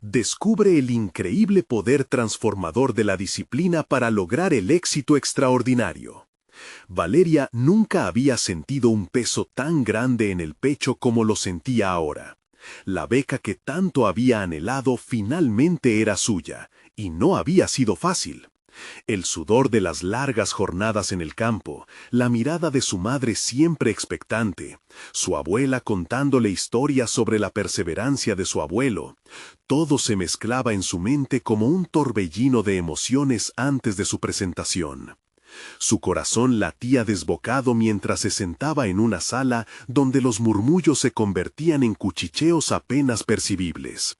descubre el increíble poder transformador de la disciplina para lograr el éxito extraordinario. Valeria nunca había sentido un peso tan grande en el pecho como lo sentía ahora. La beca que tanto había anhelado finalmente era suya, y no había sido fácil. El sudor de las largas jornadas en el campo, la mirada de su madre siempre expectante, su abuela contándole historias sobre la perseverancia de su abuelo, todo se mezclaba en su mente como un torbellino de emociones antes de su presentación. Su corazón latía desbocado mientras se sentaba en una sala donde los murmullos se convertían en cuchicheos apenas percibibles.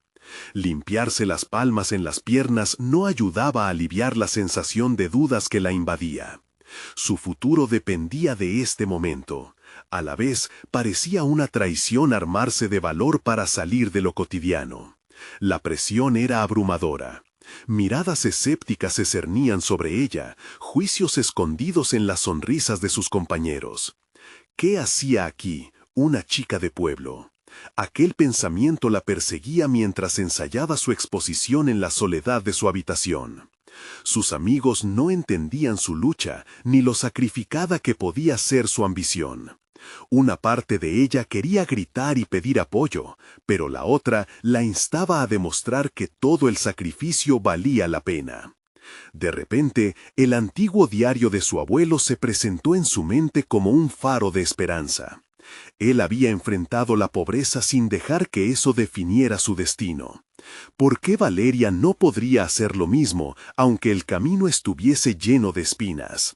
Limpiarse las palmas en las piernas no ayudaba a aliviar la sensación de dudas que la invadía. Su futuro dependía de este momento. A la vez, parecía una traición armarse de valor para salir de lo cotidiano. La presión era abrumadora. Miradas escépticas se cernían sobre ella, juicios escondidos en las sonrisas de sus compañeros. ¿Qué hacía aquí, una chica de pueblo? Aquel pensamiento la perseguía mientras ensayaba su exposición en la soledad de su habitación. Sus amigos no entendían su lucha ni lo sacrificada que podía ser su ambición. Una parte de ella quería gritar y pedir apoyo, pero la otra la instaba a demostrar que todo el sacrificio valía la pena. De repente, el antiguo diario de su abuelo se presentó en su mente como un faro de esperanza. Él había enfrentado la pobreza sin dejar que eso definiera su destino. ¿Por qué Valeria no podría hacer lo mismo, aunque el camino estuviese lleno de espinas?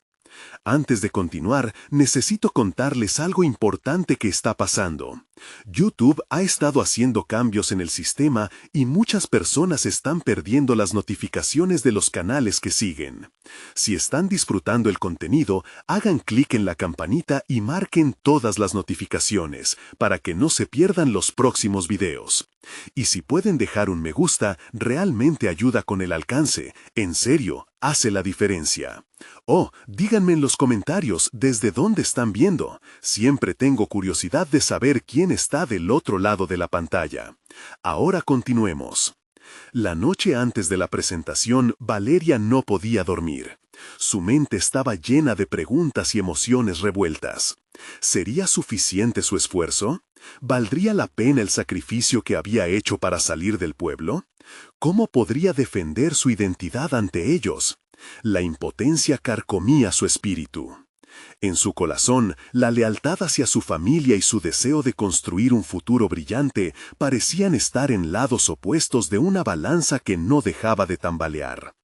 Antes de continuar, necesito contarles algo importante que está pasando. YouTube ha estado haciendo cambios en el sistema y muchas personas están perdiendo las notificaciones de los canales que siguen. Si están disfrutando el contenido, hagan clic en la campanita y marquen todas las notificaciones para que no se pierdan los próximos videos. Y si pueden dejar un me gusta, realmente ayuda con el alcance. En serio, hace la diferencia. Oh, díganme en los comentarios desde dónde están viendo. Siempre tengo curiosidad de saber quién está del otro lado de la pantalla. Ahora continuemos. La noche antes de la presentación, Valeria no podía dormir. Su mente estaba llena de preguntas y emociones revueltas. ¿Sería suficiente su esfuerzo? ¿Valdría la pena el sacrificio que había hecho para salir del pueblo? ¿Cómo podría defender su identidad ante ellos? La impotencia carcomía su espíritu. En su corazón, la lealtad hacia su familia y su deseo de construir un futuro brillante parecían estar en lados opuestos de una balanza que no dejaba de tambalear.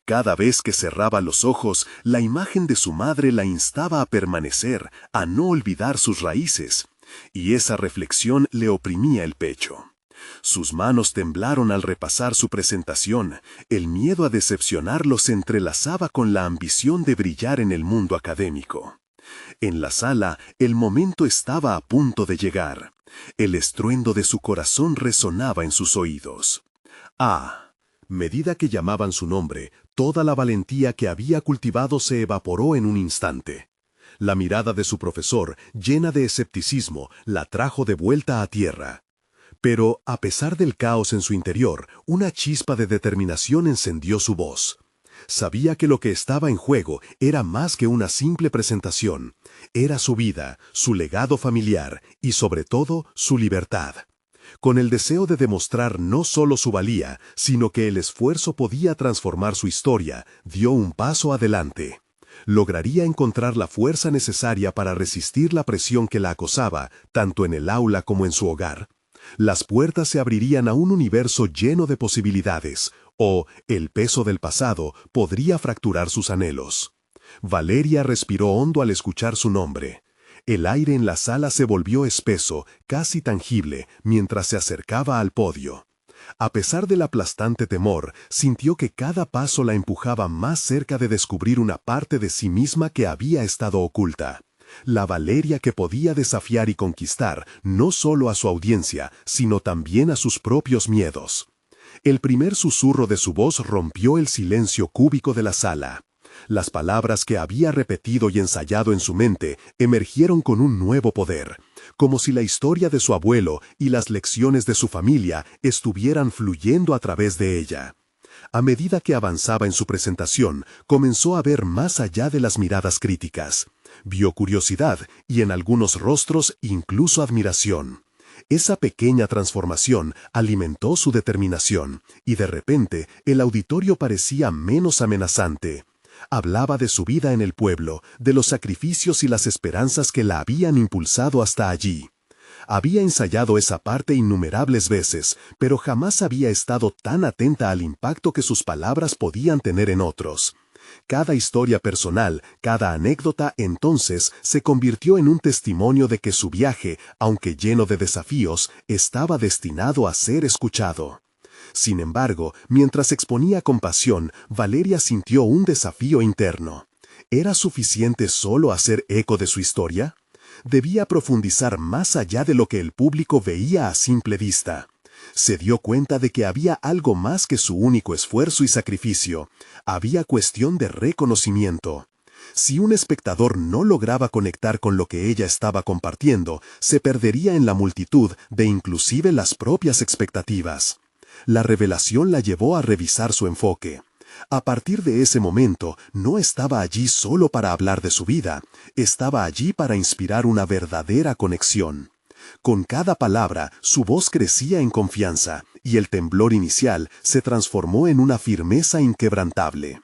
Cada vez que cerraba los ojos, la imagen de su madre la instaba a permanecer, a no olvidar sus raíces, y esa reflexión le oprimía el pecho. Sus manos temblaron al repasar su presentación. El miedo a decepcionarlo se entrelazaba con la ambición de brillar en el mundo académico. En la sala, el momento estaba a punto de llegar. El estruendo de su corazón resonaba en sus oídos. A medida que llamaban su nombre, toda la valentía que había cultivado se evaporó en un instante. La mirada de su profesor, llena de escepticismo, la trajo de vuelta a tierra. Pero, a pesar del caos en su interior, una chispa de determinación encendió su voz. Sabía que lo que estaba en juego era más que una simple presentación. Era su vida, su legado familiar y, sobre todo, su libertad. Con el deseo de demostrar no solo su valía, sino que el esfuerzo podía transformar su historia, dio un paso adelante. Lograría encontrar la fuerza necesaria para resistir la presión que la acosaba, tanto en el aula como en su hogar. Las puertas se abrirían a un universo lleno de posibilidades, o el peso del pasado podría fracturar sus anhelos. Valeria respiró hondo al escuchar su nombre. El aire en la sala se volvió espeso, casi tangible, mientras se acercaba al podio. A pesar del aplastante temor, sintió que cada paso la empujaba más cerca de descubrir una parte de sí misma que había estado oculta. La Valeria que podía desafiar y conquistar no solo a su audiencia, sino también a sus propios miedos. El primer susurro de su voz rompió el silencio cúbico de la sala. Las palabras que había repetido y ensayado en su mente emergieron con un nuevo poder. como si la historia de su abuelo y las lecciones de su familia estuvieran fluyendo a través de ella. A medida que avanzaba en su presentación, comenzó a ver más allá de las miradas críticas. Vio curiosidad y en algunos rostros incluso admiración. Esa pequeña transformación alimentó su determinación, y de repente el auditorio parecía menos amenazante. Hablaba de su vida en el pueblo, de los sacrificios y las esperanzas que la habían impulsado hasta allí. Había ensayado esa parte innumerables veces, pero jamás había estado tan atenta al impacto que sus palabras podían tener en otros. Cada historia personal, cada anécdota entonces se convirtió en un testimonio de que su viaje, aunque lleno de desafíos, estaba destinado a ser escuchado. Sin embargo, mientras exponía con pasión, Valeria sintió un desafío interno. ¿Era suficiente solo hacer eco de su historia? Debía profundizar más allá de lo que el público veía a simple vista. Se dio cuenta de que había algo más que su único esfuerzo y sacrificio. Había cuestión de reconocimiento. Si un espectador no lograba conectar con lo que ella estaba compartiendo, se perdería en la multitud de inclusive las propias expectativas. La revelación la llevó a revisar su enfoque. A partir de ese momento, no estaba allí solo para hablar de su vida, estaba allí para inspirar una verdadera conexión. Con cada palabra, su voz crecía en confianza, y el temblor inicial se transformó en una firmeza inquebrantable.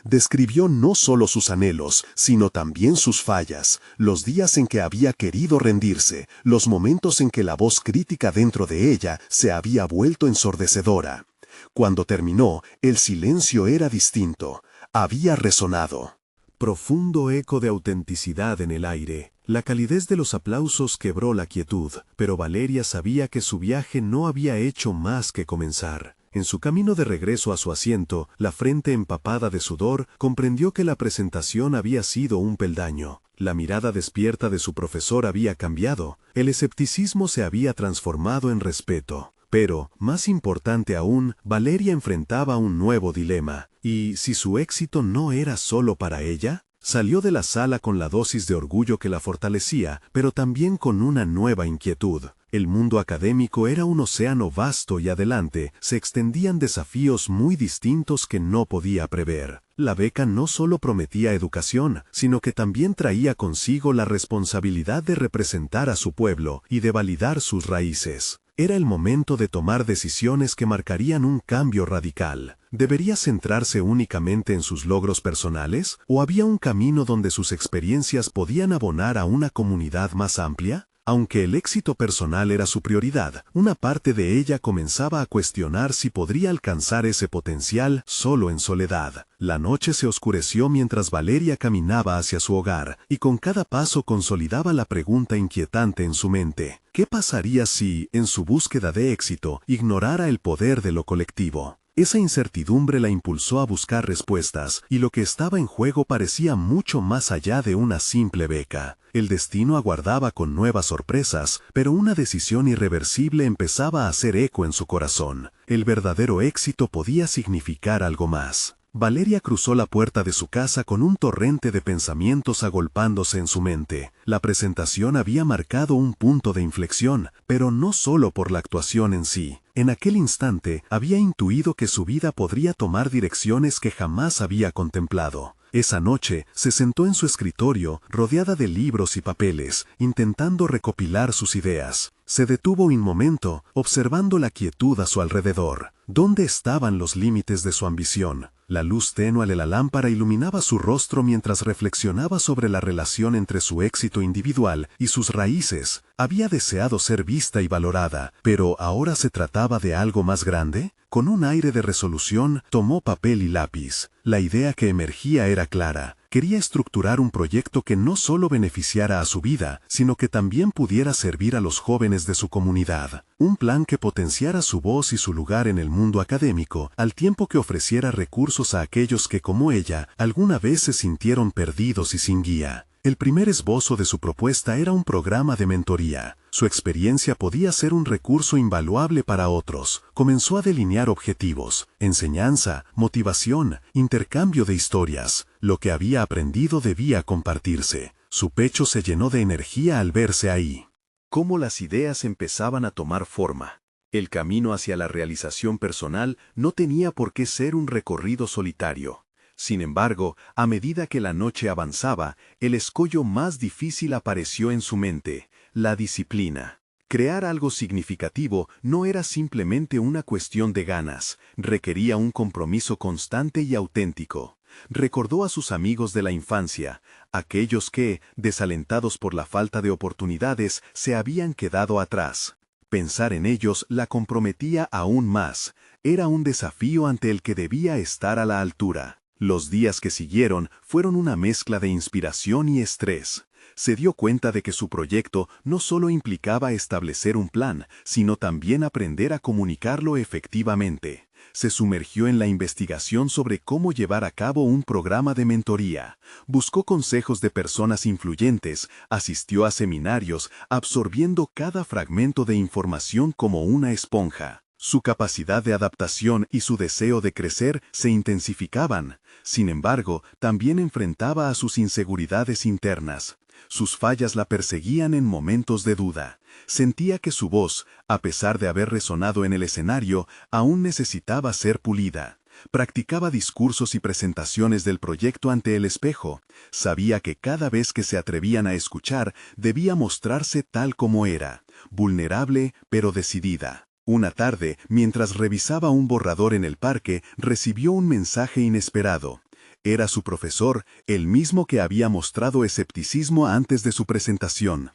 Describió no solo sus anhelos, sino también sus fallas, los días en que había querido rendirse, los momentos en que la voz crítica dentro de ella se había vuelto ensordecedora. Cuando terminó, el silencio era distinto, había resonado. Profundo eco de autenticidad en el aire. La calidez de los aplausos quebró la quietud, pero Valeria sabía que su viaje no había hecho más que comenzar. En su camino de regreso a su asiento, la frente empapada de sudor, comprendió que la presentación había sido un peldaño. La mirada despierta de su profesor había cambiado, el escepticismo se había transformado en respeto. Pero, más importante aún, Valeria enfrentaba un nuevo dilema. ¿Y si su éxito no era solo para ella? Salió de la sala con la dosis de orgullo que la fortalecía, pero también con una nueva inquietud. El mundo académico era un océano vasto y adelante se extendían desafíos muy distintos que no podía prever. La beca no solo prometía educación, sino que también traía consigo la responsabilidad de representar a su pueblo y de validar sus raíces. Era el momento de tomar decisiones que marcarían un cambio radical. ¿Debería centrarse únicamente en sus logros personales? ¿O había un camino donde sus experiencias podían abonar a una comunidad más amplia? Aunque el éxito personal era su prioridad, una parte de ella comenzaba a cuestionar si podría alcanzar ese potencial solo en soledad. La noche se oscureció mientras Valeria caminaba hacia su hogar, y con cada paso consolidaba la pregunta inquietante en su mente. ¿Qué pasaría si, en su búsqueda de éxito, ignorara el poder de lo colectivo? Esa incertidumbre la impulsó a buscar respuestas, y lo que estaba en juego parecía mucho más allá de una simple beca. El destino aguardaba con nuevas sorpresas, pero una decisión irreversible empezaba a hacer eco en su corazón. El verdadero éxito podía significar algo más. Valeria cruzó la puerta de su casa con un torrente de pensamientos agolpándose en su mente. La presentación había marcado un punto de inflexión, pero no solo por la actuación en sí. En aquel instante había intuido que su vida podría tomar direcciones que jamás había contemplado. Esa noche se sentó en su escritorio, rodeada de libros y papeles, intentando recopilar sus ideas. Se detuvo un momento, observando la quietud a su alrededor. ¿Dónde estaban los límites de su ambición? La luz tenue de la lámpara iluminaba su rostro mientras reflexionaba sobre la relación entre su éxito individual y sus raíces. Había deseado ser vista y valorada, pero ¿ahora se trataba de algo más grande? Con un aire de resolución, tomó papel y lápiz. La idea que emergía era clara. Quería estructurar un proyecto que no solo beneficiara a su vida, sino que también pudiera servir a los jóvenes de su comunidad. Un plan que potenciara su voz y su lugar en el mundo académico, al tiempo que ofreciera recursos a aquellos que, como ella, alguna vez se sintieron perdidos y sin guía. El primer esbozo de su propuesta era un programa de mentoría. Su experiencia podía ser un recurso invaluable para otros. Comenzó a delinear objetivos, enseñanza, motivación, intercambio de historias. Lo que había aprendido debía compartirse. Su pecho se llenó de energía al verse ahí. cómo las ideas empezaban a tomar forma. El camino hacia la realización personal no tenía por qué ser un recorrido solitario. Sin embargo, a medida que la noche avanzaba, el escollo más difícil apareció en su mente: la disciplina. Crear algo significativo no era simplemente una cuestión de ganas, requería un compromiso constante y auténtico. Recordó a sus amigos de la infancia, aquellos que, desalentados por la falta de oportunidades, se habían quedado atrás. Pensar en ellos la comprometía aún más. Era un desafío ante el que debía estar a la altura. Los días que siguieron fueron una mezcla de inspiración y estrés. Se dio cuenta de que su proyecto no solo implicaba establecer un plan, sino también aprender a comunicarlo efectivamente. Se sumergió en la investigación sobre cómo llevar a cabo un programa de mentoría. Buscó consejos de personas influyentes, asistió a seminarios, absorbiendo cada fragmento de información como una esponja. Su capacidad de adaptación y su deseo de crecer se intensificaban. Sin embargo, también enfrentaba a sus inseguridades internas. Sus fallas la perseguían en momentos de duda. Sentía que su voz, a pesar de haber resonado en el escenario, aún necesitaba ser pulida. Practicaba discursos y presentaciones del proyecto ante el espejo. Sabía que cada vez que se atrevían a escuchar, debía mostrarse tal como era, vulnerable pero decidida. Una tarde, mientras revisaba un borrador en el parque, recibió un mensaje inesperado. Era su profesor, el mismo que había mostrado escepticismo antes de su presentación.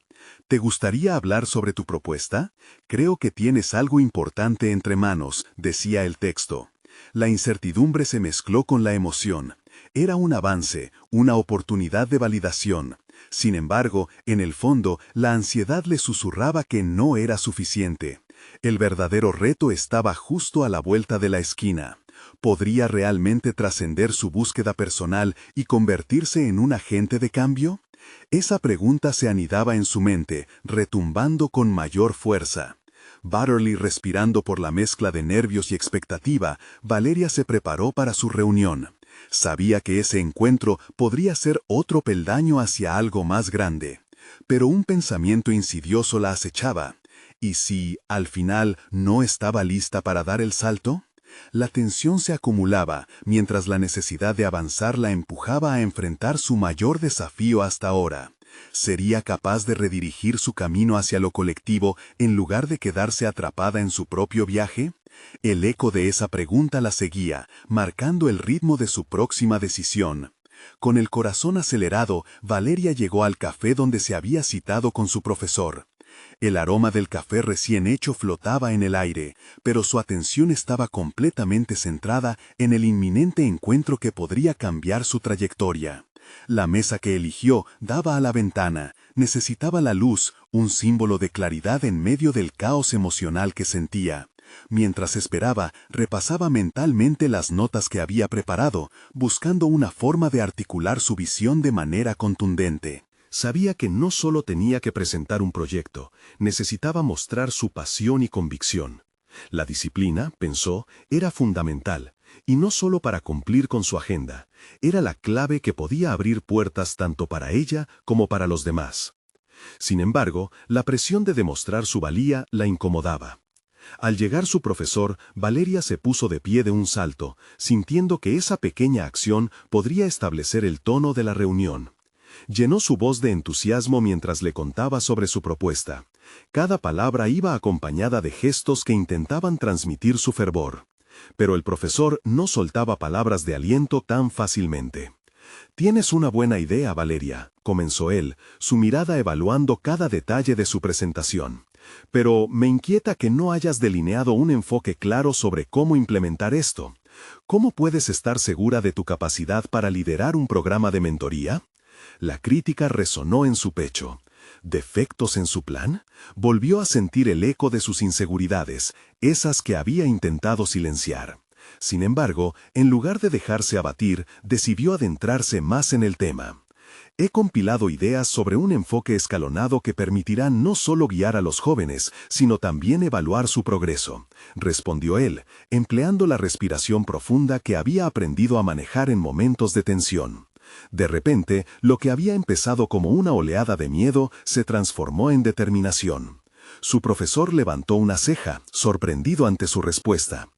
¿Te gustaría hablar sobre tu propuesta? Creo que tienes algo importante entre manos, decía el texto. La incertidumbre se mezcló con la emoción. Era un avance, una oportunidad de validación. Sin embargo, en el fondo, la ansiedad le susurraba que no era suficiente. El verdadero reto estaba justo a la vuelta de la esquina. ¿Podría realmente trascender su búsqueda personal y convertirse en un agente de cambio? Esa pregunta se anidaba en su mente, retumbando con mayor fuerza. Batterly respirando por la mezcla de nervios y expectativa, Valeria se preparó para su reunión. Sabía que ese encuentro podría ser otro peldaño hacia algo más grande. Pero un pensamiento insidioso la acechaba. ¿Y si, al final, no estaba lista para dar el salto? La tensión se acumulaba, mientras la necesidad de avanzar la empujaba a enfrentar su mayor desafío hasta ahora. ¿Sería capaz de redirigir su camino hacia lo colectivo en lugar de quedarse atrapada en su propio viaje? El eco de esa pregunta la seguía, marcando el ritmo de su próxima decisión. Con el corazón acelerado, Valeria llegó al café donde se había citado con su profesor. El aroma del café recién hecho flotaba en el aire, pero su atención estaba completamente centrada en el inminente encuentro que podría cambiar su trayectoria. La mesa que eligió daba a la ventana, necesitaba la luz, un símbolo de claridad en medio del caos emocional que sentía. Mientras esperaba, repasaba mentalmente las notas que había preparado, buscando una forma de articular su visión de manera contundente. Sabía que no solo tenía que presentar un proyecto, necesitaba mostrar su pasión y convicción. La disciplina, pensó, era fundamental, y no solo para cumplir con su agenda, era la clave que podía abrir puertas tanto para ella como para los demás. Sin embargo, la presión de demostrar su valía la incomodaba. Al llegar su profesor, Valeria se puso de pie de un salto, sintiendo que esa pequeña acción podría establecer el tono de la reunión. Llenó su voz de entusiasmo mientras le contaba sobre su propuesta. Cada palabra iba acompañada de gestos que intentaban transmitir su fervor. Pero el profesor no soltaba palabras de aliento tan fácilmente. «Tienes una buena idea, Valeria», comenzó él, su mirada evaluando cada detalle de su presentación. «Pero me inquieta que no hayas delineado un enfoque claro sobre cómo implementar esto. ¿Cómo puedes estar segura de tu capacidad para liderar un programa de mentoría?» La crítica resonó en su pecho. ¿Defectos en su plan? Volvió a sentir el eco de sus inseguridades, esas que había intentado silenciar. Sin embargo, en lugar de dejarse abatir, decidió adentrarse más en el tema. He compilado ideas sobre un enfoque escalonado que permitirá no solo guiar a los jóvenes, sino también evaluar su progreso, respondió él, empleando la respiración profunda que había aprendido a manejar en momentos de tensión. De repente, lo que había empezado como una oleada de miedo se transformó en determinación. Su profesor levantó una ceja, sorprendido ante su respuesta.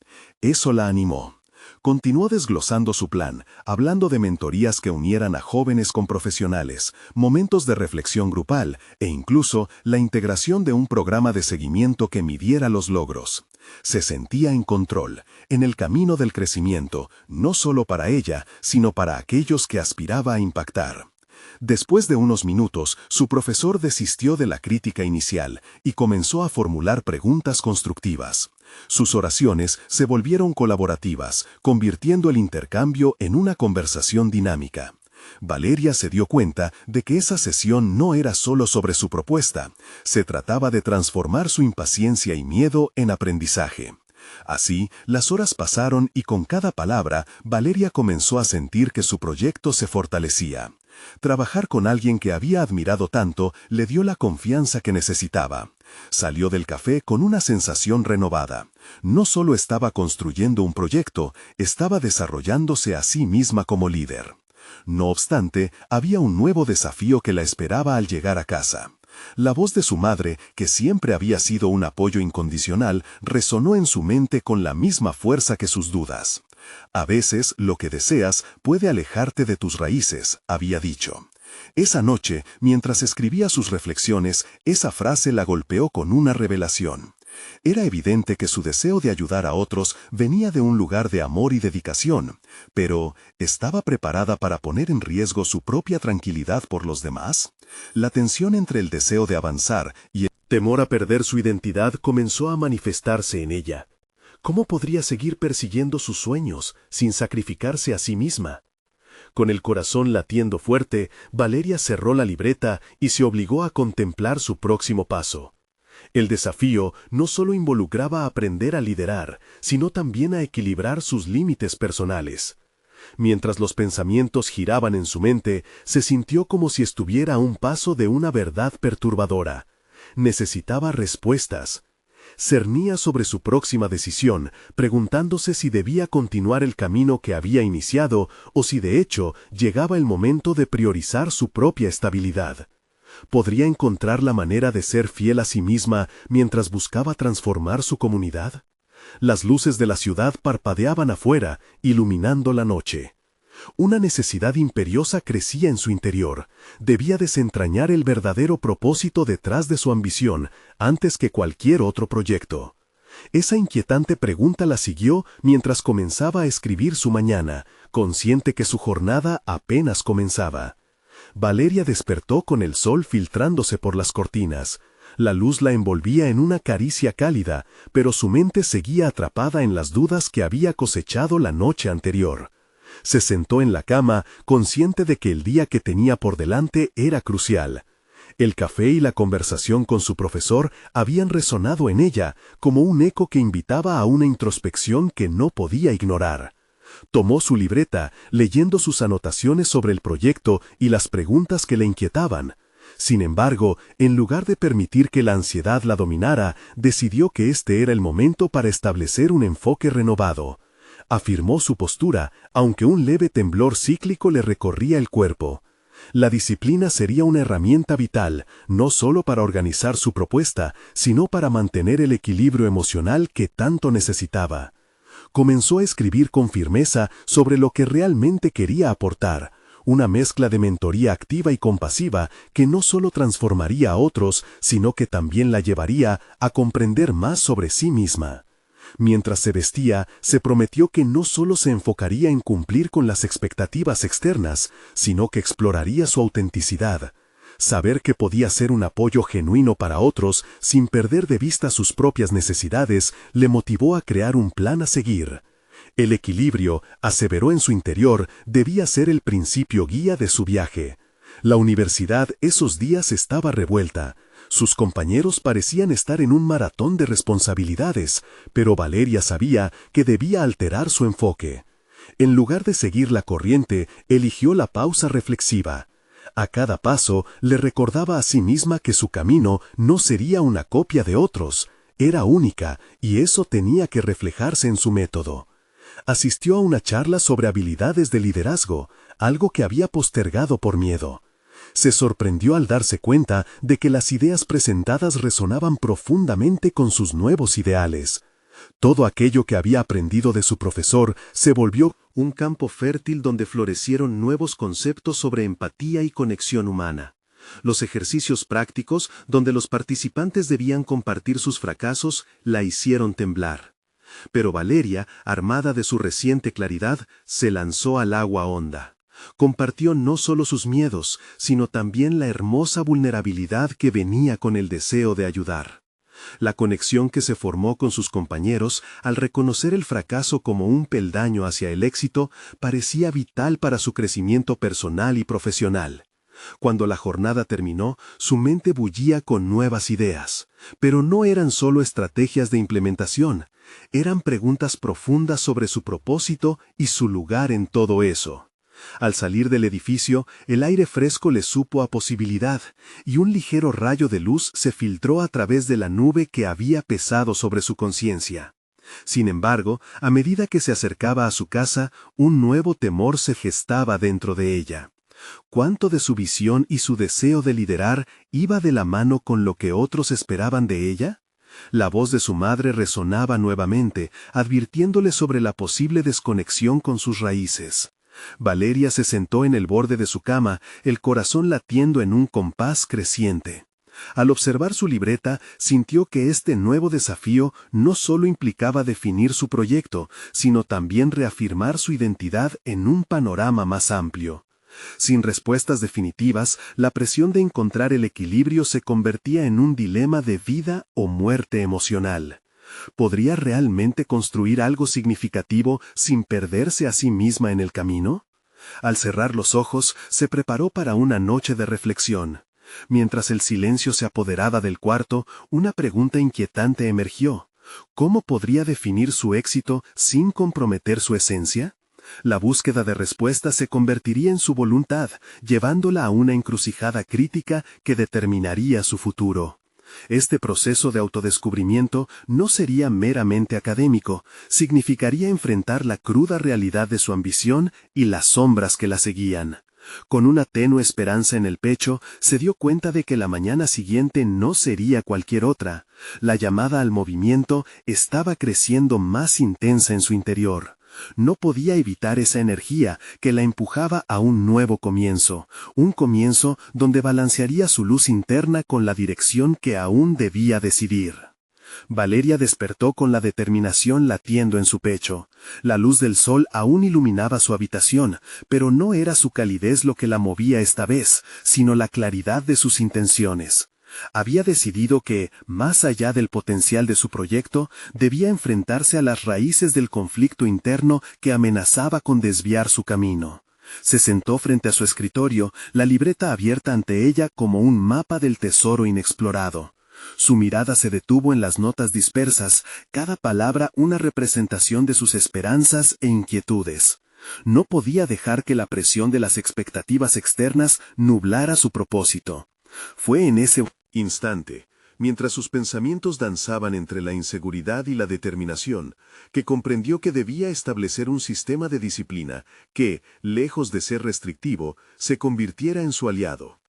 Eso la animó. Continuó desglosando su plan, hablando de mentorías que unieran a jóvenes con profesionales, momentos de reflexión grupal e incluso la integración de un programa de seguimiento que midiera los logros. Se sentía en control, en el camino del crecimiento, no solo para ella, sino para aquellos que aspiraba a impactar. Después de unos minutos, su profesor desistió de la crítica inicial y comenzó a formular preguntas constructivas. Sus oraciones se volvieron colaborativas, convirtiendo el intercambio en una conversación dinámica. Valeria se dio cuenta de que esa sesión no era solo sobre su propuesta, se trataba de transformar su impaciencia y miedo en aprendizaje. Así, las horas pasaron y con cada palabra, Valeria comenzó a sentir que su proyecto se fortalecía. Trabajar con alguien que había admirado tanto le dio la confianza que necesitaba. Salió del café con una sensación renovada. No solo estaba construyendo un proyecto, estaba desarrollándose a sí misma como líder. No obstante, había un nuevo desafío que la esperaba al llegar a casa. La voz de su madre, que siempre había sido un apoyo incondicional, resonó en su mente con la misma fuerza que sus dudas. A veces, lo que deseas puede alejarte de tus raíces, había dicho. Esa noche, mientras escribía sus reflexiones, esa frase la golpeó con una revelación. Era evidente que su deseo de ayudar a otros venía de un lugar de amor y dedicación, pero ¿estaba preparada para poner en riesgo su propia tranquilidad por los demás? La tensión entre el deseo de avanzar y el temor a perder su identidad comenzó a manifestarse en ella. ¿Cómo podría seguir persiguiendo sus sueños sin sacrificarse a sí misma? Con el corazón latiendo fuerte, Valeria cerró la libreta y se obligó a contemplar su próximo paso. El desafío no solo involucraba aprender a liderar, sino también a equilibrar sus límites personales. Mientras los pensamientos giraban en su mente, se sintió como si estuviera a un paso de una verdad perturbadora. Necesitaba respuestas. Cernía sobre su próxima decisión, preguntándose si debía continuar el camino que había iniciado o si de hecho llegaba el momento de priorizar su propia estabilidad. ¿Podría encontrar la manera de ser fiel a sí misma mientras buscaba transformar su comunidad? Las luces de la ciudad parpadeaban afuera, iluminando la noche. Una necesidad imperiosa crecía en su interior. Debía desentrañar el verdadero propósito detrás de su ambición, antes que cualquier otro proyecto. Esa inquietante pregunta la siguió mientras comenzaba a escribir su mañana, consciente que su jornada apenas comenzaba. Valeria despertó con el sol filtrándose por las cortinas. La luz la envolvía en una caricia cálida, pero su mente seguía atrapada en las dudas que había cosechado la noche anterior. Se sentó en la cama, consciente de que el día que tenía por delante era crucial. El café y la conversación con su profesor habían resonado en ella, como un eco que invitaba a una introspección que no podía ignorar. Tomó su libreta, leyendo sus anotaciones sobre el proyecto y las preguntas que le inquietaban. Sin embargo, en lugar de permitir que la ansiedad la dominara, decidió que este era el momento para establecer un enfoque renovado. Afirmó su postura, aunque un leve temblor cíclico le recorría el cuerpo. La disciplina sería una herramienta vital, no solo para organizar su propuesta, sino para mantener el equilibrio emocional que tanto necesitaba. Comenzó a escribir con firmeza sobre lo que realmente quería aportar, una mezcla de mentoría activa y compasiva que no solo transformaría a otros, sino que también la llevaría a comprender más sobre sí misma. Mientras se vestía, se prometió que no solo se enfocaría en cumplir con las expectativas externas, sino que exploraría su autenticidad. Saber que podía ser un apoyo genuino para otros, sin perder de vista sus propias necesidades, le motivó a crear un plan a seguir. El equilibrio, aseveró en su interior, debía ser el principio guía de su viaje. La universidad esos días estaba revuelta. Sus compañeros parecían estar en un maratón de responsabilidades, pero Valeria sabía que debía alterar su enfoque. En lugar de seguir la corriente, eligió la pausa reflexiva. A cada paso le recordaba a sí misma que su camino no sería una copia de otros, era única, y eso tenía que reflejarse en su método. Asistió a una charla sobre habilidades de liderazgo, algo que había postergado por miedo. Se sorprendió al darse cuenta de que las ideas presentadas resonaban profundamente con sus nuevos ideales. Todo aquello que había aprendido de su profesor se volvió un campo fértil donde florecieron nuevos conceptos sobre empatía y conexión humana. Los ejercicios prácticos, donde los participantes debían compartir sus fracasos, la hicieron temblar. Pero Valeria, armada de su reciente claridad, se lanzó al agua honda. Compartió no solo sus miedos, sino también la hermosa vulnerabilidad que venía con el deseo de ayudar. La conexión que se formó con sus compañeros al reconocer el fracaso como un peldaño hacia el éxito parecía vital para su crecimiento personal y profesional. Cuando la jornada terminó, su mente bullía con nuevas ideas, pero no eran solo estrategias de implementación, eran preguntas profundas sobre su propósito y su lugar en todo eso. Al salir del edificio, el aire fresco le supo a posibilidad, y un ligero rayo de luz se filtró a través de la nube que había pesado sobre su conciencia. Sin embargo, a medida que se acercaba a su casa, un nuevo temor se gestaba dentro de ella. ¿Cuánto de su visión y su deseo de liderar iba de la mano con lo que otros esperaban de ella? La voz de su madre resonaba nuevamente, advirtiéndole sobre la posible desconexión con sus raíces. Valeria se sentó en el borde de su cama, el corazón latiendo en un compás creciente. Al observar su libreta, sintió que este nuevo desafío no solo implicaba definir su proyecto, sino también reafirmar su identidad en un panorama más amplio. Sin respuestas definitivas, la presión de encontrar el equilibrio se convertía en un dilema de vida o muerte emocional. ¿Podría realmente construir algo significativo sin perderse a sí misma en el camino? Al cerrar los ojos, se preparó para una noche de reflexión. Mientras el silencio se apoderaba del cuarto, una pregunta inquietante emergió. ¿Cómo podría definir su éxito sin comprometer su esencia? La búsqueda de respuestas se convertiría en su voluntad, llevándola a una encrucijada crítica que determinaría su futuro. Este proceso de autodescubrimiento no sería meramente académico, significaría enfrentar la cruda realidad de su ambición y las sombras que la seguían. Con una tenue esperanza en el pecho, se dio cuenta de que la mañana siguiente no sería cualquier otra. La llamada al movimiento estaba creciendo más intensa en su interior. No podía evitar esa energía que la empujaba a un nuevo comienzo, un comienzo donde balancearía su luz interna con la dirección que aún debía decidir. Valeria despertó con la determinación latiendo en su pecho. La luz del sol aún iluminaba su habitación, pero no era su calidez lo que la movía esta vez, sino la claridad de sus intenciones. Había decidido que, más allá del potencial de su proyecto, debía enfrentarse a las raíces del conflicto interno que amenazaba con desviar su camino. Se sentó frente a su escritorio, la libreta abierta ante ella como un mapa del tesoro inexplorado. Su mirada se detuvo en las notas dispersas, cada palabra una representación de sus esperanzas e inquietudes. No podía dejar que la presión de las expectativas externas nublara su propósito. Fue en ese instante, mientras sus pensamientos danzaban entre la inseguridad y la determinación, que comprendió que debía establecer un sistema de disciplina que, lejos de ser restrictivo, se convirtiera en su aliado.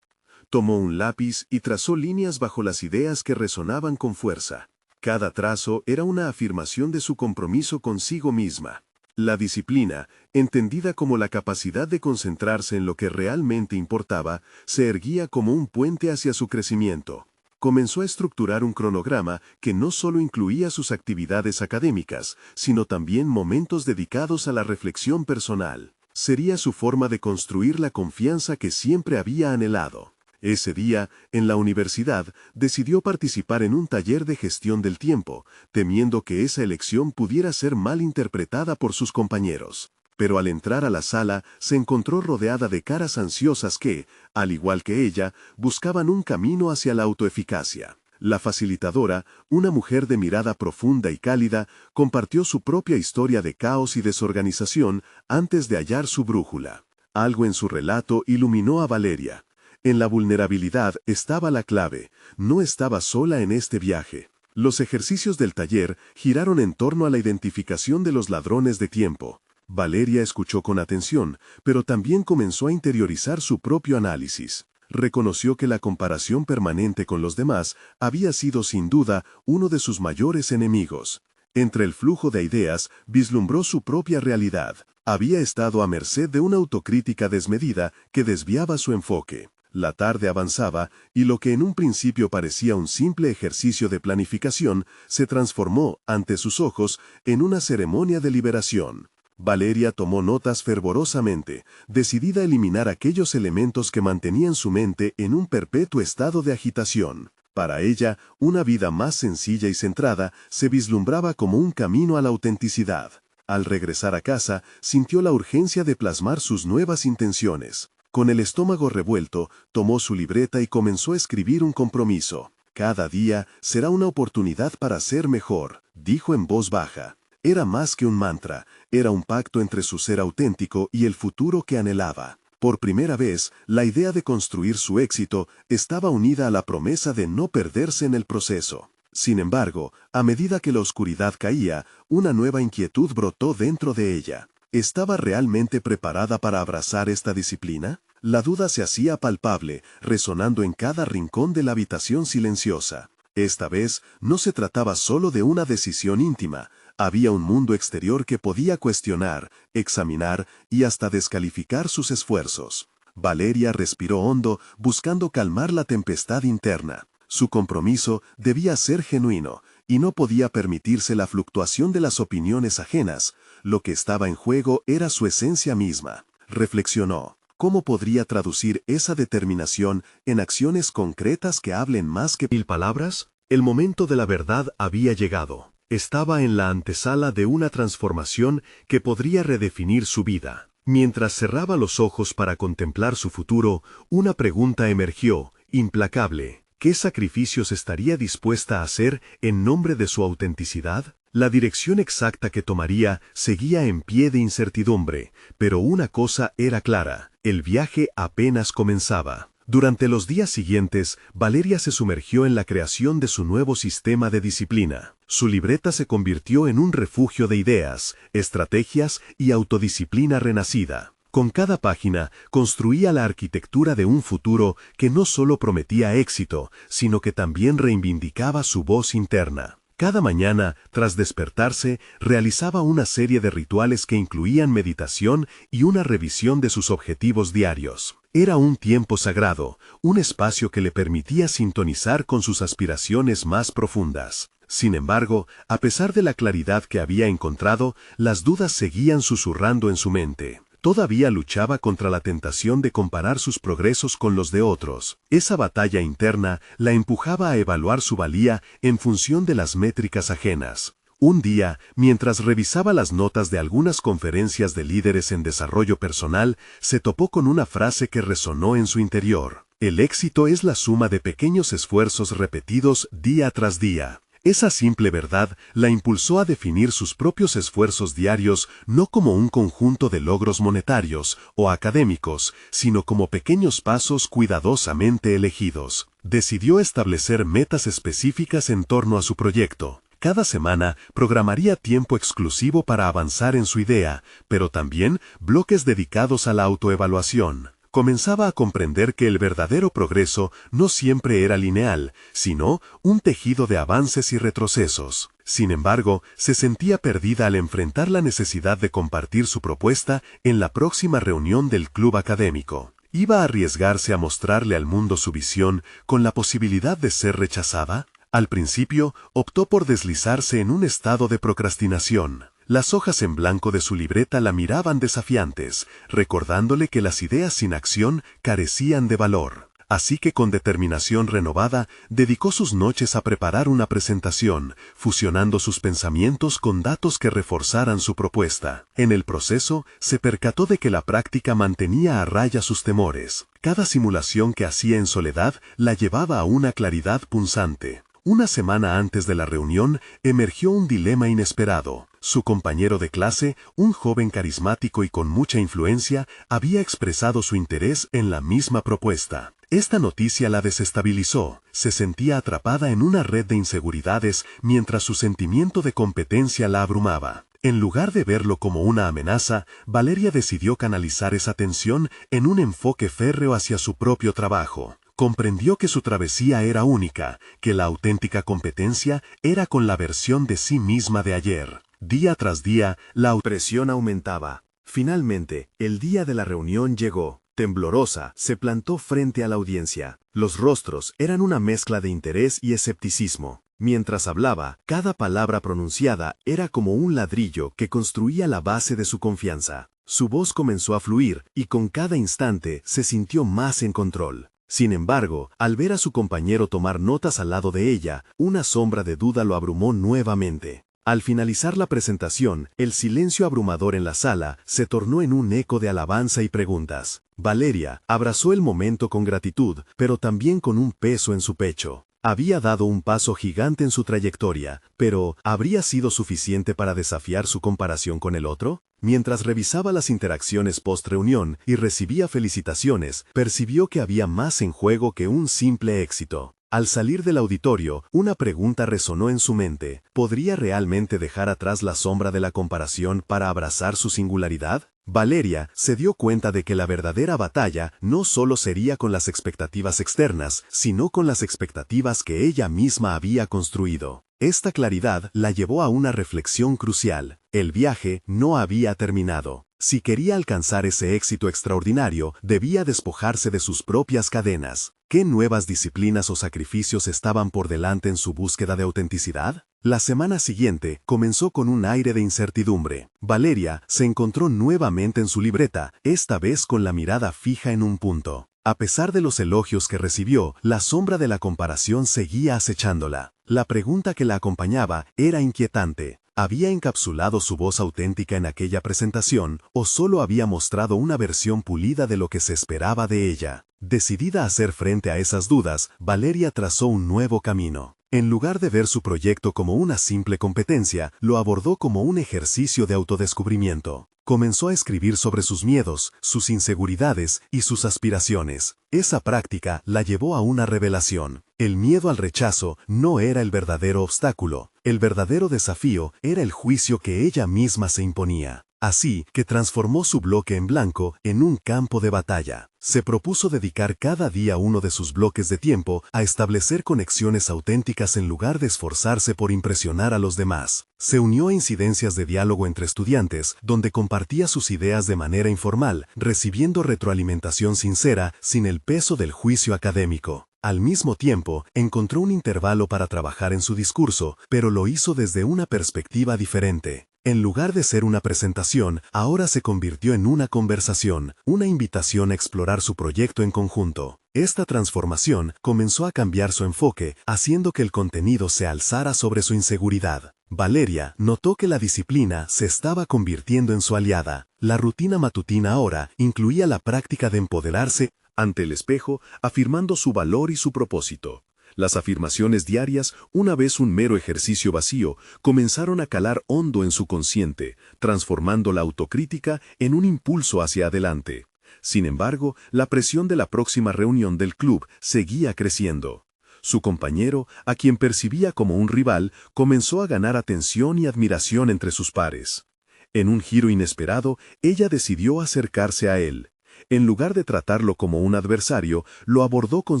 Tomó un lápiz y trazó líneas bajo las ideas que resonaban con fuerza. Cada trazo era una afirmación de su compromiso consigo misma. La disciplina, entendida como la capacidad de concentrarse en lo que realmente importaba, se erguía como un puente hacia su crecimiento. Comenzó a estructurar un cronograma que no solo incluía sus actividades académicas, sino también momentos dedicados a la reflexión personal. Sería su forma de construir la confianza que siempre había anhelado. Ese día, en la universidad, decidió participar en un taller de gestión del tiempo, temiendo que esa elección pudiera ser mal interpretada por sus compañeros. Pero al entrar a la sala, se encontró rodeada de caras ansiosas que, al igual que ella, buscaban un camino hacia la autoeficacia. La facilitadora, una mujer de mirada profunda y cálida, compartió su propia historia de caos y desorganización antes de hallar su brújula. Algo en su relato iluminó a Valeria. En la vulnerabilidad estaba la clave, no estaba sola en este viaje. Los ejercicios del taller giraron en torno a la identificación de los ladrones de tiempo. Valeria escuchó con atención, pero también comenzó a interiorizar su propio análisis. Reconoció que la comparación permanente con los demás había sido sin duda uno de sus mayores enemigos. Entre el flujo de ideas, vislumbró su propia realidad. Había estado a merced de una autocrítica desmedida que desviaba su enfoque. La tarde avanzaba, y lo que en un principio parecía un simple ejercicio de planificación, se transformó, ante sus ojos, en una ceremonia de liberación. Valeria tomó notas fervorosamente, decidida a eliminar aquellos elementos que mantenían su mente en un perpetuo estado de agitación. Para ella, una vida más sencilla y centrada se vislumbraba como un camino a la autenticidad. Al regresar a casa, sintió la urgencia de plasmar sus nuevas intenciones. Con el estómago revuelto, tomó su libreta y comenzó a escribir un compromiso. «Cada día será una oportunidad para ser mejor», dijo en voz baja. Era más que un mantra, era un pacto entre su ser auténtico y el futuro que anhelaba. Por primera vez, la idea de construir su éxito estaba unida a la promesa de no perderse en el proceso. Sin embargo, a medida que la oscuridad caía, una nueva inquietud brotó dentro de ella. ¿Estaba realmente preparada para abrazar esta disciplina? La duda se hacía palpable, resonando en cada rincón de la habitación silenciosa. Esta vez, no se trataba solo de una decisión íntima. Había un mundo exterior que podía cuestionar, examinar y hasta descalificar sus esfuerzos. Valeria respiró hondo, buscando calmar la tempestad interna. Su compromiso debía ser genuino, y no podía permitirse la fluctuación de las opiniones ajenas. Lo que estaba en juego era su esencia misma. Reflexionó. ¿Cómo podría traducir esa determinación en acciones concretas que hablen más que mil palabras? El momento de la verdad había llegado. Estaba en la antesala de una transformación que podría redefinir su vida. Mientras cerraba los ojos para contemplar su futuro, una pregunta emergió, implacable. ¿Qué sacrificios estaría dispuesta a hacer en nombre de su autenticidad? La dirección exacta que tomaría seguía en pie de incertidumbre, pero una cosa era clara: el viaje apenas comenzaba. Durante los días siguientes, Valeria se sumergió en la creación de su nuevo sistema de disciplina. Su libreta se convirtió en un refugio de ideas, estrategias y autodisciplina renacida. Con cada página, construía la arquitectura de un futuro que no solo prometía éxito, sino que también reivindicaba su voz interna. Cada mañana, tras despertarse, realizaba una serie de rituales que incluían meditación y una revisión de sus objetivos diarios. Era un tiempo sagrado, un espacio que le permitía sintonizar con sus aspiraciones más profundas. Sin embargo, a pesar de la claridad que había encontrado, las dudas seguían susurrando en su mente. Todavía luchaba contra la tentación de comparar sus progresos con los de otros. Esa batalla interna la empujaba a evaluar su valía en función de las métricas ajenas. Un día, mientras revisaba las notas de algunas conferencias de líderes en desarrollo personal, se topó con una frase que resonó en su interior. El éxito es la suma de pequeños esfuerzos repetidos día tras día. Esa simple verdad la impulsó a definir sus propios esfuerzos diarios no como un conjunto de logros monetarios o académicos, sino como pequeños pasos cuidadosamente elegidos. Decidió establecer metas específicas en torno a su proyecto. Cada semana programaría tiempo exclusivo para avanzar en su idea, pero también bloques dedicados a la autoevaluación. Comenzaba a comprender que el verdadero progreso no siempre era lineal, sino un tejido de avances y retrocesos. Sin embargo, se sentía perdida al enfrentar la necesidad de compartir su propuesta en la próxima reunión del club académico. ¿Iba a arriesgarse a mostrarle al mundo su visión con la posibilidad de ser rechazada? Al principio, optó por deslizarse en un estado de procrastinación. Las hojas en blanco de su libreta la miraban desafiantes, recordándole que las ideas sin acción carecían de valor. Así que con determinación renovada, dedicó sus noches a preparar una presentación, fusionando sus pensamientos con datos que reforzaran su propuesta. En el proceso, se percató de que la práctica mantenía a raya sus temores. Cada simulación que hacía en soledad la llevaba a una claridad punzante. Una semana antes de la reunión, emergió un dilema inesperado. Su compañero de clase, un joven carismático y con mucha influencia, había expresado su interés en la misma propuesta. Esta noticia la desestabilizó. Se sentía atrapada en una red de inseguridades mientras su sentimiento de competencia la abrumaba. En lugar de verlo como una amenaza, Valeria decidió canalizar esa tensión en un enfoque férreo hacia su propio trabajo. Comprendió que su travesía era única, que la auténtica competencia era con la versión de sí misma de ayer. Día tras día, la presión aumentaba. Finalmente, el día de la reunión llegó. Temblorosa, se plantó frente a la audiencia. Los rostros eran una mezcla de interés y escepticismo. Mientras hablaba, cada palabra pronunciada era como un ladrillo que construía la base de su confianza. Su voz comenzó a fluir y con cada instante se sintió más en control. Sin embargo, al ver a su compañero tomar notas al lado de ella, una sombra de duda lo abrumó nuevamente. Al finalizar la presentación, el silencio abrumador en la sala se tornó en un eco de alabanza y preguntas. Valeria abrazó el momento con gratitud, pero también con un peso en su pecho. Había dado un paso gigante en su trayectoria, pero ¿habría sido suficiente para desafiar su comparación con el otro? Mientras revisaba las interacciones post-reunión y recibía felicitaciones, percibió que había más en juego que un simple éxito. Al salir del auditorio, una pregunta resonó en su mente. ¿Podría realmente dejar atrás la sombra de la comparación para abrazar su singularidad? Valeria se dio cuenta de que la verdadera batalla no solo sería con las expectativas externas, sino con las expectativas que ella misma había construido. Esta claridad la llevó a una reflexión crucial. El viaje no había terminado. Si quería alcanzar ese éxito extraordinario, debía despojarse de sus propias cadenas. ¿Qué nuevas disciplinas o sacrificios estaban por delante en su búsqueda de autenticidad? La semana siguiente comenzó con un aire de incertidumbre. Valeria se encontró nuevamente en su libreta, esta vez con la mirada fija en un punto. A pesar de los elogios que recibió, la sombra de la comparación seguía acechándola. La pregunta que la acompañaba era inquietante. ¿Había encapsulado su voz auténtica en aquella presentación o solo había mostrado una versión pulida de lo que se esperaba de ella? Decidida a hacer frente a esas dudas, Valeria trazó un nuevo camino. En lugar de ver su proyecto como una simple competencia, lo abordó como un ejercicio de autodescubrimiento. Comenzó a escribir sobre sus miedos, sus inseguridades y sus aspiraciones. Esa práctica la llevó a una revelación. El miedo al rechazo no era el verdadero obstáculo. El verdadero desafío era el juicio que ella misma se imponía. Así que transformó su bloque en blanco en un campo de batalla. Se propuso dedicar cada día uno de sus bloques de tiempo a establecer conexiones auténticas en lugar de esforzarse por impresionar a los demás. Se unió a incidencias de diálogo entre estudiantes, donde compartía sus ideas de manera informal, recibiendo retroalimentación sincera sin el peso del juicio académico. Al mismo tiempo, encontró un intervalo para trabajar en su discurso, pero lo hizo desde una perspectiva diferente. En lugar de ser una presentación, ahora se convirtió en una conversación, una invitación a explorar su proyecto en conjunto. Esta transformación comenzó a cambiar su enfoque, haciendo que el contenido se alzara sobre su inseguridad. Valeria notó que la disciplina se estaba convirtiendo en su aliada. La rutina matutina ahora incluía la práctica de empoderarse ante el espejo, afirmando su valor y su propósito. Las afirmaciones diarias, una vez un mero ejercicio vacío, comenzaron a calar hondo en su consciente, transformando la autocrítica en un impulso hacia adelante. Sin embargo, la presión de la próxima reunión del club seguía creciendo. Su compañero, a quien percibía como un rival, comenzó a ganar atención y admiración entre sus pares. En un giro inesperado, ella decidió acercarse a él. En lugar de tratarlo como un adversario, lo abordó con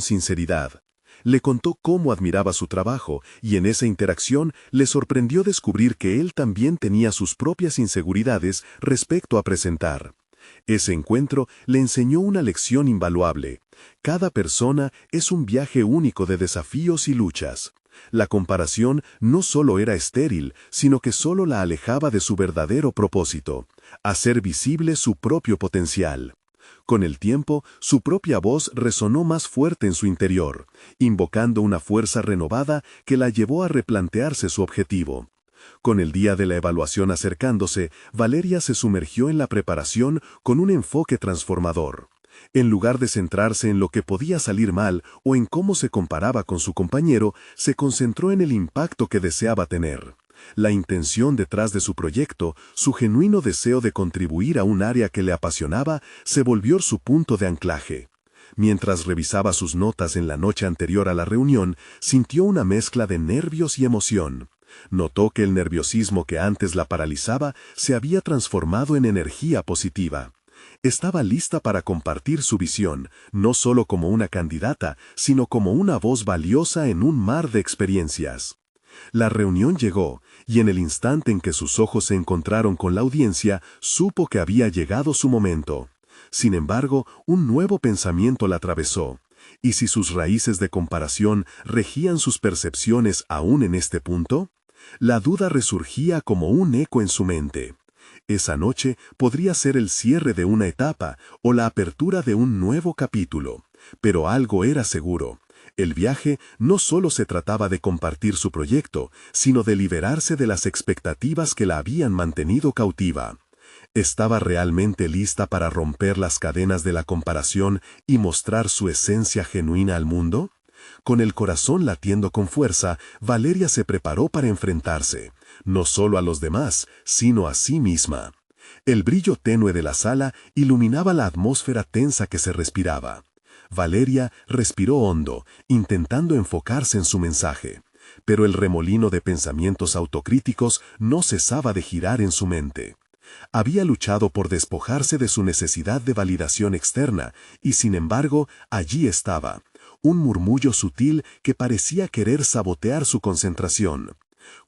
sinceridad. Le contó cómo admiraba su trabajo y en esa interacción le sorprendió descubrir que él también tenía sus propias inseguridades respecto a presentar. Ese encuentro le enseñó una lección invaluable. Cada persona es un viaje único de desafíos y luchas. La comparación no solo era estéril, sino que solo la alejaba de su verdadero propósito, hacer visible su propio potencial. Con el tiempo, su propia voz resonó más fuerte en su interior, invocando una fuerza renovada que la llevó a replantearse su objetivo. Con el día de la evaluación acercándose, Valeria se sumergió en la preparación con un enfoque transformador. En lugar de centrarse en lo que podía salir mal o en cómo se comparaba con su compañero, se concentró en el impacto que deseaba tener. La intención detrás de su proyecto, su genuino deseo de contribuir a un área que le apasionaba, se volvió su punto de anclaje. Mientras revisaba sus notas en la noche anterior a la reunión, sintió una mezcla de nervios y emoción. Notó que el nerviosismo que antes la paralizaba se había transformado en energía positiva. Estaba lista para compartir su visión, no solo como una candidata, sino como una voz valiosa en un mar de experiencias. La reunión llegó, y en el instante en que sus ojos se encontraron con la audiencia, supo que había llegado su momento. Sin embargo, un nuevo pensamiento la atravesó. ¿Y si sus raíces de comparación regían sus percepciones aún en este punto? La duda resurgía como un eco en su mente. Esa noche podría ser el cierre de una etapa o la apertura de un nuevo capítulo. Pero algo era seguro. El viaje no solo se trataba de compartir su proyecto, sino de liberarse de las expectativas que la habían mantenido cautiva. ¿Estaba realmente lista para romper las cadenas de la comparación y mostrar su esencia genuina al mundo? Con el corazón latiendo con fuerza, Valeria se preparó para enfrentarse, no solo a los demás, sino a sí misma. El brillo tenue de la sala iluminaba la atmósfera tensa que se respiraba. Valeria respiró hondo, intentando enfocarse en su mensaje, pero el remolino de pensamientos autocríticos no cesaba de girar en su mente. Había luchado por despojarse de su necesidad de validación externa, y sin embargo, allí estaba, un murmullo sutil que parecía querer sabotear su concentración.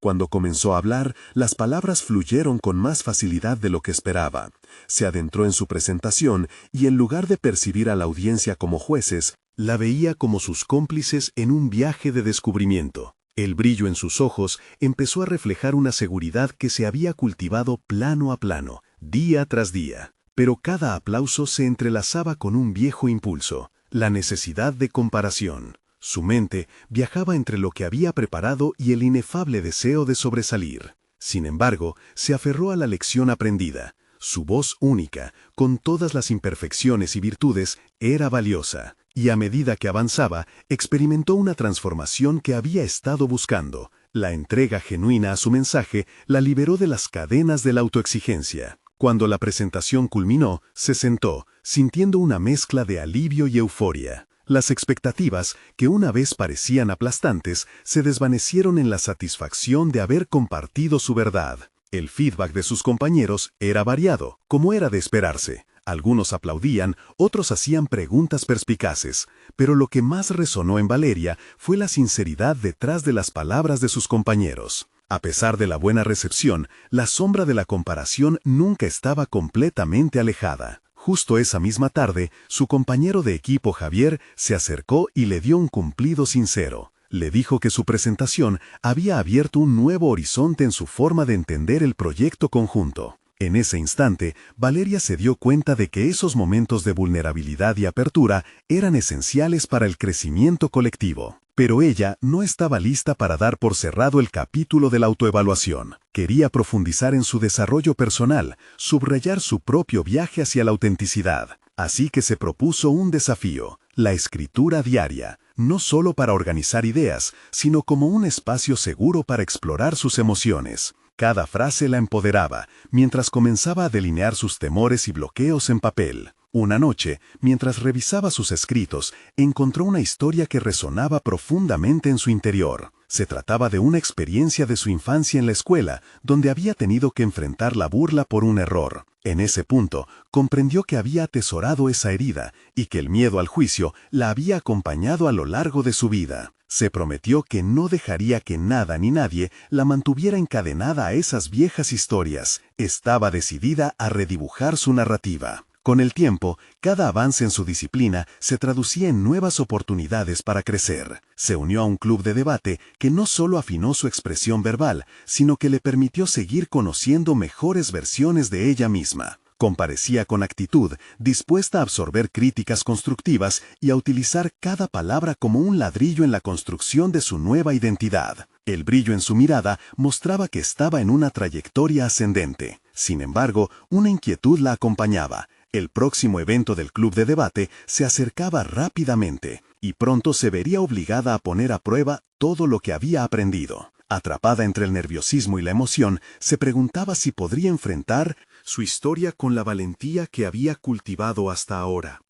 Cuando comenzó a hablar, las palabras fluyeron con más facilidad de lo que esperaba. Se adentró en su presentación y en lugar de percibir a la audiencia como jueces, la veía como sus cómplices en un viaje de descubrimiento. El brillo en sus ojos empezó a reflejar una seguridad que se había cultivado plano a plano, día tras día. Pero cada aplauso se entrelazaba con un viejo impulso, la necesidad de comparación. Su mente viajaba entre lo que había preparado y el inefable deseo de sobresalir. Sin embargo, se aferró a la lección aprendida. Su voz única, con todas las imperfecciones y virtudes, era valiosa, y a medida que avanzaba, experimentó una transformación que había estado buscando. La entrega genuina a su mensaje la liberó de las cadenas de la autoexigencia. Cuando la presentación culminó, se sentó, sintiendo una mezcla de alivio y euforia. Las expectativas, que una vez parecían aplastantes, se desvanecieron en la satisfacción de haber compartido su verdad. El feedback de sus compañeros era variado, como era de esperarse. Algunos aplaudían, otros hacían preguntas perspicaces, pero lo que más resonó en Valeria fue la sinceridad detrás de las palabras de sus compañeros. A pesar de la buena recepción, la sombra de la comparación nunca estaba completamente alejada. Justo esa misma tarde, su compañero de equipo Javier se acercó y le dio un cumplido sincero. Le dijo que su presentación había abierto un nuevo horizonte en su forma de entender el proyecto conjunto. En ese instante, Valeria se dio cuenta de que esos momentos de vulnerabilidad y apertura eran esenciales para el crecimiento colectivo. Pero ella no estaba lista para dar por cerrado el capítulo de la autoevaluación. Quería profundizar en su desarrollo personal, subrayar su propio viaje hacia la autenticidad. Así que se propuso un desafío, la escritura diaria, no solo para organizar ideas, sino como un espacio seguro para explorar sus emociones. Cada frase la empoderaba, mientras comenzaba a delinear sus temores y bloqueos en papel. Una noche, mientras revisaba sus escritos, encontró una historia que resonaba profundamente en su interior. Se trataba de una experiencia de su infancia en la escuela, donde había tenido que enfrentar la burla por un error. En ese punto, comprendió que había atesorado esa herida y que el miedo al juicio la había acompañado a lo largo de su vida. Se prometió que no dejaría que nada ni nadie la mantuviera encadenada a esas viejas historias. Estaba decidida a redibujar su narrativa. Con el tiempo, cada avance en su disciplina se traducía en nuevas oportunidades para crecer. Se unió a un club de debate que no solo afinó su expresión verbal, sino que le permitió seguir conociendo mejores versiones de ella misma. Comparecía con actitud, dispuesta a absorber críticas constructivas y a utilizar cada palabra como un ladrillo en la construcción de su nueva identidad. El brillo en su mirada mostraba que estaba en una trayectoria ascendente. Sin embargo, una inquietud la acompañaba. El próximo evento del club de debate se acercaba rápidamente, y pronto se vería obligada a poner a prueba todo lo que había aprendido. Atrapada entre el nerviosismo y la emoción, se preguntaba si podría enfrentar su historia con la valentía que había cultivado hasta ahora.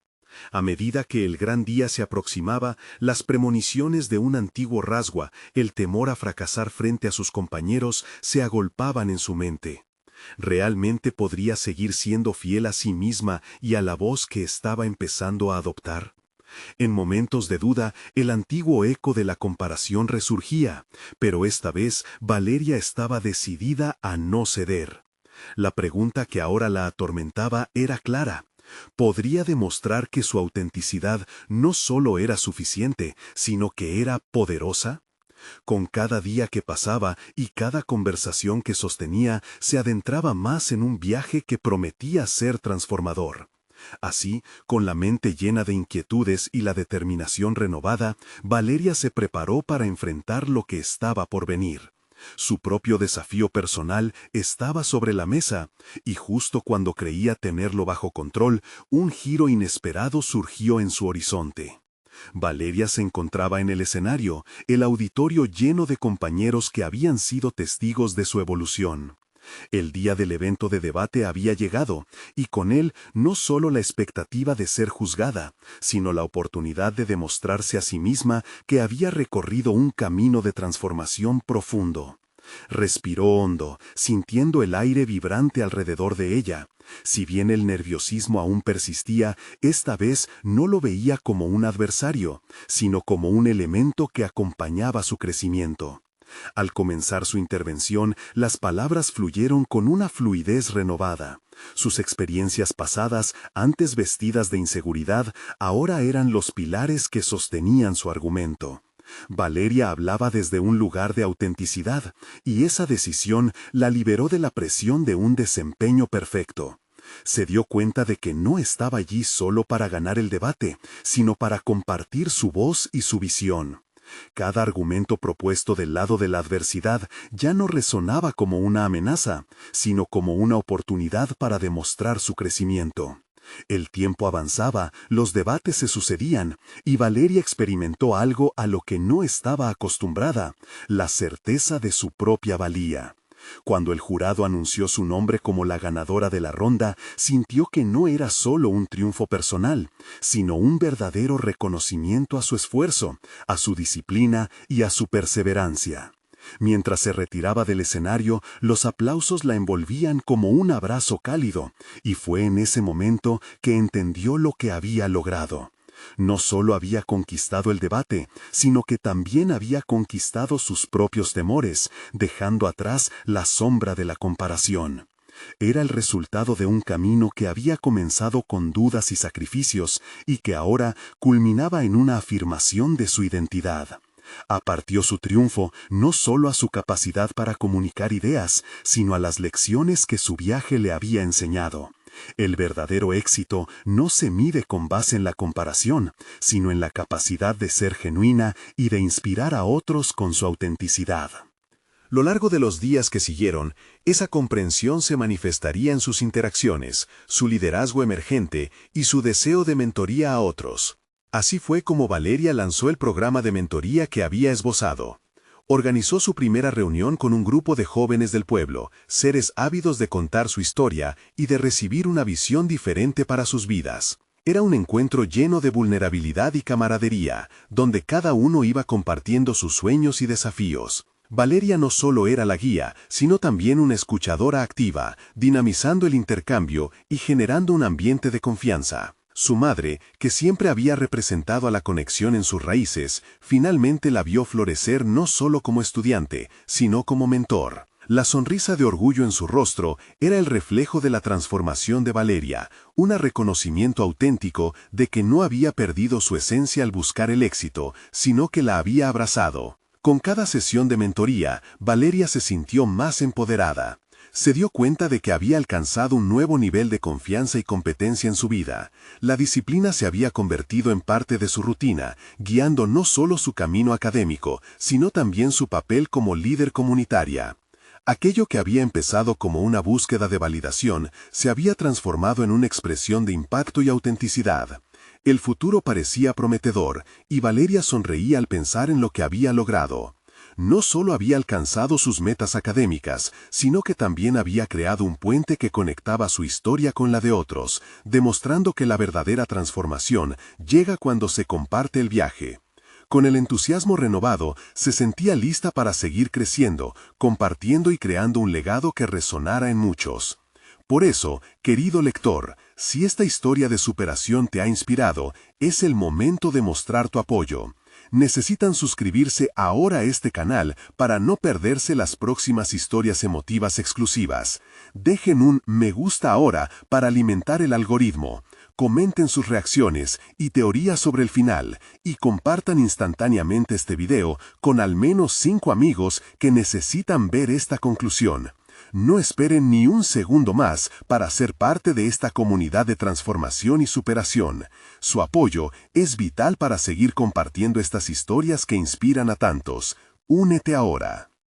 A medida que el gran día se aproximaba, las premoniciones de un antiguo rasgo, el temor a fracasar frente a sus compañeros, se agolpaban en su mente. ¿Realmente podría seguir siendo fiel a sí misma y a la voz que estaba empezando a adoptar? En momentos de duda, el antiguo eco de la comparación resurgía, pero esta vez Valeria estaba decidida a no ceder. La pregunta que ahora la atormentaba era clara. ¿Podría demostrar que su autenticidad no solo era suficiente, sino que era poderosa? Con cada día que pasaba y cada conversación que sostenía, se adentraba más en un viaje que prometía ser transformador. Así, con la mente llena de inquietudes y la determinación renovada, Valeria se preparó para enfrentar lo que estaba por venir. Su propio desafío personal estaba sobre la mesa, y justo cuando creía tenerlo bajo control, un giro inesperado surgió en su horizonte. Valeria se encontraba en el escenario, el auditorio lleno de compañeros que habían sido testigos de su evolución. El día del evento de debate había llegado, y con él no solo la expectativa de ser juzgada, sino la oportunidad de demostrarse a sí misma que había recorrido un camino de transformación profundo. Respiró hondo, sintiendo el aire vibrante alrededor de ella. Si bien el nerviosismo aún persistía, esta vez no lo veía como un adversario, sino como un elemento que acompañaba su crecimiento. Al comenzar su intervención, las palabras fluyeron con una fluidez renovada. Sus experiencias pasadas, antes vestidas de inseguridad, ahora eran los pilares que sostenían su argumento. Valeria hablaba desde un lugar de autenticidad, y esa decisión la liberó de la presión de un desempeño perfecto. Se dio cuenta de que no estaba allí solo para ganar el debate, sino para compartir su voz y su visión. Cada argumento propuesto del lado de la adversidad ya no resonaba como una amenaza, sino como una oportunidad para demostrar su crecimiento. El tiempo avanzaba, los debates se sucedían, y Valeria experimentó algo a lo que no estaba acostumbrada: la certeza de su propia valía. Cuando el jurado anunció su nombre como la ganadora de la ronda, sintió que no era solo un triunfo personal, sino un verdadero reconocimiento a su esfuerzo, a su disciplina y a su perseverancia. Mientras se retiraba del escenario, los aplausos la envolvían como un abrazo cálido, y fue en ese momento que entendió lo que había logrado. No solo había conquistado el debate, sino que también había conquistado sus propios temores, dejando atrás la sombra de la comparación. Era el resultado de un camino que había comenzado con dudas y sacrificios, y que ahora culminaba en una afirmación de su identidad. Apartió su triunfo no solo a su capacidad para comunicar ideas, sino a las lecciones que su viaje le había enseñado. El verdadero éxito no se mide con base en la comparación, sino en la capacidad de ser genuina y de inspirar a otros con su autenticidad. Lo largo de los días que siguieron, esa comprensión se manifestaría en sus interacciones, su liderazgo emergente y su deseo de mentoría a otros. Así fue como Valeria lanzó el programa de mentoría que había esbozado. Organizó su primera reunión con un grupo de jóvenes del pueblo, seres ávidos de contar su historia y de recibir una visión diferente para sus vidas. Era un encuentro lleno de vulnerabilidad y camaradería, donde cada uno iba compartiendo sus sueños y desafíos. Valeria no solo era la guía, sino también una escuchadora activa, dinamizando el intercambio y generando un ambiente de confianza. Su madre, que siempre había representado a la conexión en sus raíces, finalmente la vio florecer no solo como estudiante, sino como mentor. La sonrisa de orgullo en su rostro era el reflejo de la transformación de Valeria, un reconocimiento auténtico de que no había perdido su esencia al buscar el éxito, sino que la había abrazado. Con cada sesión de mentoría, Valeria se sintió más empoderada. Se dio cuenta de que había alcanzado un nuevo nivel de confianza y competencia en su vida. La disciplina se había convertido en parte de su rutina, guiando no solo su camino académico, sino también su papel como líder comunitaria. Aquello que había empezado como una búsqueda de validación se había transformado en una expresión de impacto y autenticidad. El futuro parecía prometedor, y Valeria sonreía al pensar en lo que había logrado. No solo había alcanzado sus metas académicas, sino que también había creado un puente que conectaba su historia con la de otros, demostrando que la verdadera transformación llega cuando se comparte el viaje. Con el entusiasmo renovado, se sentía lista para seguir creciendo, compartiendo y creando un legado que resonara en muchos. Por eso, querido lector, si esta historia de superación te ha inspirado, es el momento de mostrar tu apoyo. Necesitan suscribirse ahora a este canal para no perderse las próximas historias emotivas exclusivas. Dejen un me gusta ahora para alimentar el algoritmo. Comenten sus reacciones y teorías sobre el final y compartan instantáneamente este video con al menos 5 amigos que necesitan ver esta conclusión. No esperen ni un segundo más para ser parte de esta comunidad de transformación y superación. Su apoyo es vital para seguir compartiendo estas historias que inspiran a tantos. Únete ahora.